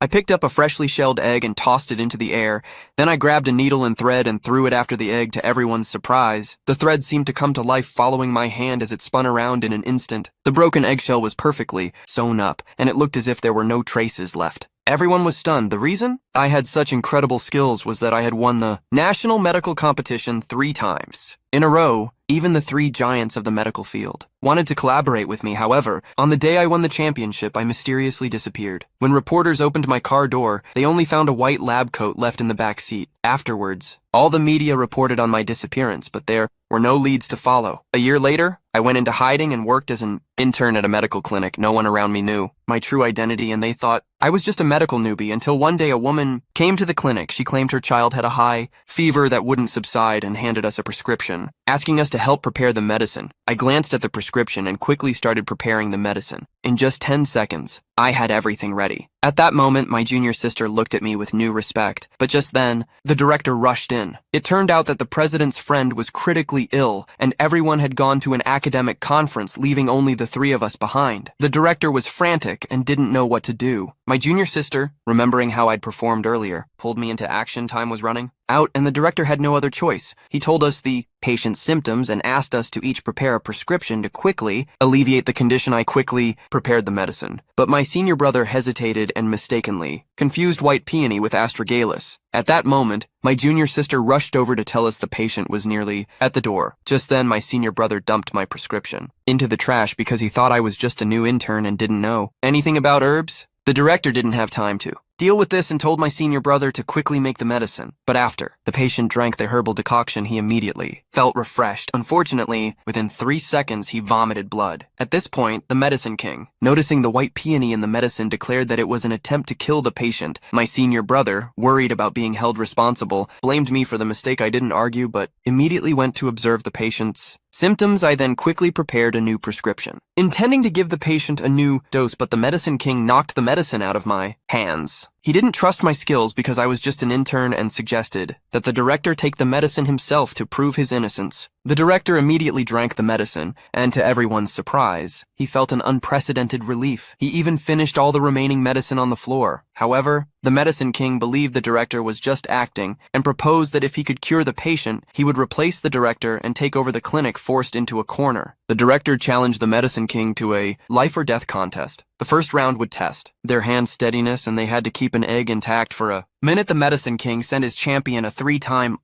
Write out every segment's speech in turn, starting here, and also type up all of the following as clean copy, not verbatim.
I picked up a freshly shelled egg and tossed it into the air. Then I grabbed a needle and thread and threw it after the egg to everyone's surprise. The thread seemed to come to life following my hand as it spun around in an instant. The broken eggshell was perfectly sewn up, and it looked as if there were no traces left. Everyone was stunned. The reason I had such incredible skills was that I had won the national medical competition 3 times in a row. Even the 3 giants of the medical field wanted to collaborate with me. However, on the day I won the championship, I mysteriously disappeared. When reporters opened my car door, they only found a white lab coat left in the back seat. Afterwards, all the media reported on my disappearance, but there were no leads to follow. A year later, I went into hiding and worked as an intern at a medical clinic. No one around me knew my true identity, and they thought I was just a medical newbie until one day a woman came to the clinic. She claimed her child had a high fever that wouldn't subside and handed us a prescription, asking us to help prepare the medicine. I glanced at the prescription and quickly started preparing the medicine. In just 10 seconds, I had everything ready. At that moment, my junior sister looked at me with new respect, but just then, the director rushed in. It turned out that the president's friend was critically ill, and everyone had gone to an academic conference, leaving only the 3 of us behind. The director was frantic and didn't know what to do. My junior sister, remembering how I'd performed earlier, pulled me into action. Time was running out, and the director had no other choice. He told us the patient's symptoms and asked us to each prepare a prescription to quickly alleviate the condition. I quickly prepared the medicine, but my senior brother hesitated and mistakenly confused white peony with astragalus. At that moment, my junior sister rushed over to tell us the patient was nearly at the door. Just then, my senior brother dumped my prescription into the trash because he thought I was just a new intern and didn't know anything about herbs. The director didn't have time to deal with this and told my senior brother to quickly make the medicine. But after the patient drank the herbal decoction, he immediately felt refreshed. Unfortunately, within 3 seconds, he vomited blood. At this point, the medicine king, noticing the white peony in the medicine, declared that it was an attempt to kill the patient. My senior brother, worried about being held responsible, blamed me for the mistake. I didn't argue, but immediately went to observe the patient's symptoms. I then quickly prepared a new prescription, intending to give the patient a new dose, but the medicine king knocked the medicine out of my hands. He didn't trust my skills because I was just an intern and suggested that the director take the medicine himself to prove his innocence. The director immediately drank the medicine, and to everyone's surprise, he felt an unprecedented relief. He even finished all the remaining medicine on the floor. However, the medicine king believed the director was just acting and proposed that if he could cure the patient, he would replace the director and take over the clinic, forced into a corner. The director challenged the medicine king to a life or death contest. The first round would test their hand steadiness, and they had to keep an egg intact for a minute. The medicine king sent his champion, a 3-time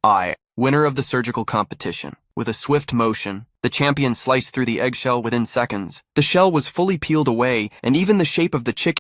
winner of the surgical competition. With a swift motion, the champion sliced through the eggshell within seconds. The shell was fully peeled away, and even the shape of the chicken